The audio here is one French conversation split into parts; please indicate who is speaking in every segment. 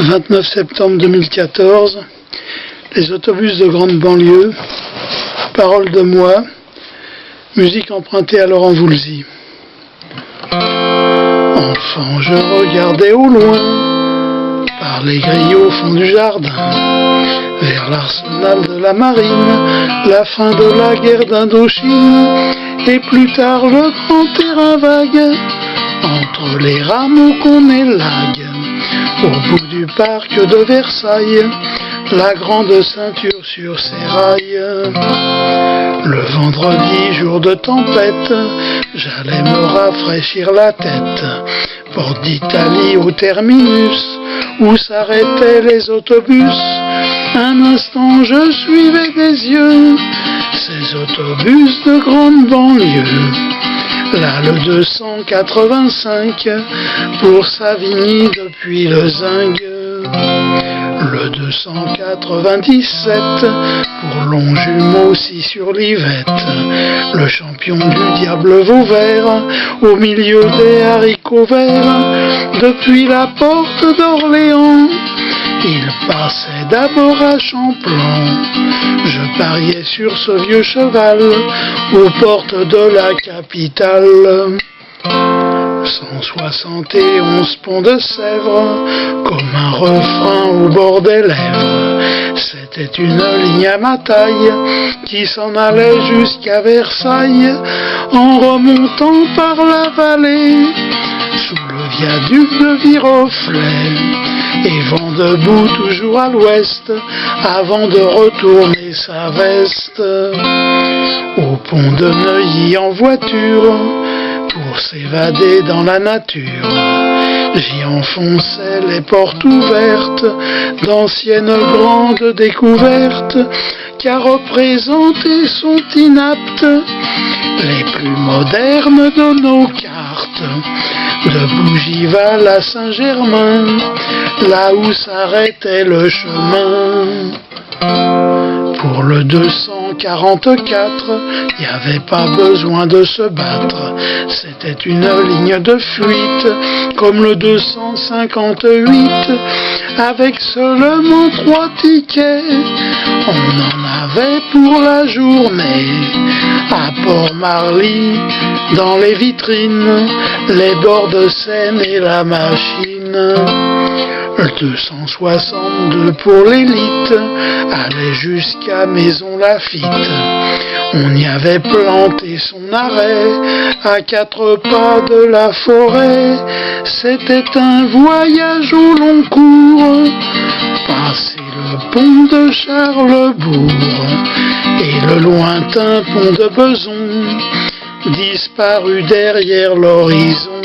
Speaker 1: 29 septembre 2014, les autobus de grande banlieue, paroles de moi, musique empruntée à Laurent Voulzy. Enfant, je regardais au loin, par les grilles au fond du jardin, vers l'arsenal de la marine, la fin de la guerre d'Indochine, et plus tard le grand terrain vague, entre les rameaux qu'on élague, au bout du parc de Versailles, la grande ceinture sur ses rails. Le vendredi, jour de tempête, j'allais me rafraîchir la tête, porte d'Italie au terminus, où s'arrêtaient les autobus. Un instant je suivais des yeux ces autobus de grande banlieue. Là le 285 pour Savigny depuis le Zinc, le 297 pour Longjumeau aussi sur l'Yvette, le champion du diable Vauvert au milieu des haricots verts. Depuis la porte d'Orléans, il passait d'abord à Champlain. Je pariais sur ce vieux cheval aux portes de la capitale. 171 ponts de Sèvres, comme un refrain au bord des lèvres. C'était une ligne à ma taille qui s'en allait jusqu'à Versailles, en remontant par la vallée, sous le viaduc de Viroflay, et vent debout toujours à l'ouest, avant de retourner sa veste. Au pont de Neuilly en voiture, pour s'évader dans la nature, j'y enfonçais les portes ouvertes d'anciennes grandes découvertes, car représenter sont inaptes les plus modernes de nos cartes. De Bougival à Saint-Germain, là où s'arrêtait le chemin. Pour le 244, y avait pas besoin de se battre, c'était une ligne de fuite, comme le 258, avec seulement 3 tickets. On en avait pour la journée, à Port-Marly, dans les vitrines, les bords de Seine et la machine. Le 262 pour l'élite allait jusqu'à Maison Lafitte. On y avait planté son arrêt à 4 pas de la forêt. C'était un voyage au long cours, passer le pont de Charlesbourg et le lointain pont de Beson, disparu derrière l'horizon.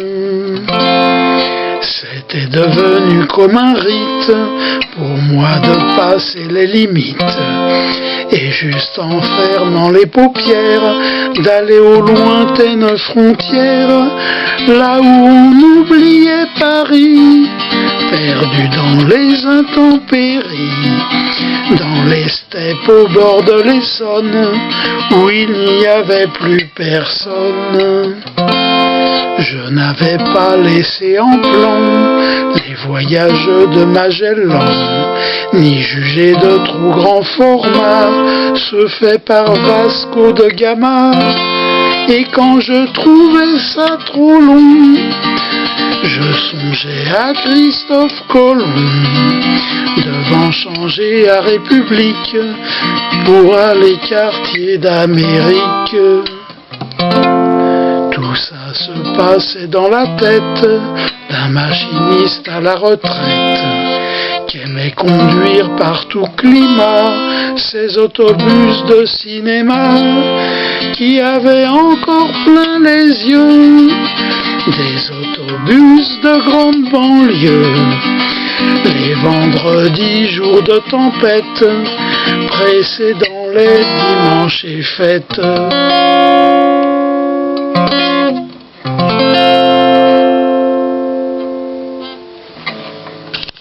Speaker 1: C'était devenu comme un rite pour moi de passer les limites, et juste en fermant les paupières, d'aller aux lointaines frontières, là où on oubliait Paris, perdu dans les intempéries, dans les steppes au bord de l'Essonne, où il n'y avait plus personne. Je n'avais pas laissé en plan les voyages de Magellan, ni jugé de trop grand format ce fait par Vasco de Gama. Et quand je trouvais ça trop long, je songeais à Christophe Colomb, devant changer à République pour aller quartier d'Amérique. Tout ça se passait dans la tête d'un machiniste à la retraite, qui aimait conduire par tout climat ces autobus de cinéma, qui avaient encore plein les yeux des autobus de grande banlieue. Les vendredis, jours de tempête, précédant les dimanches et fêtes.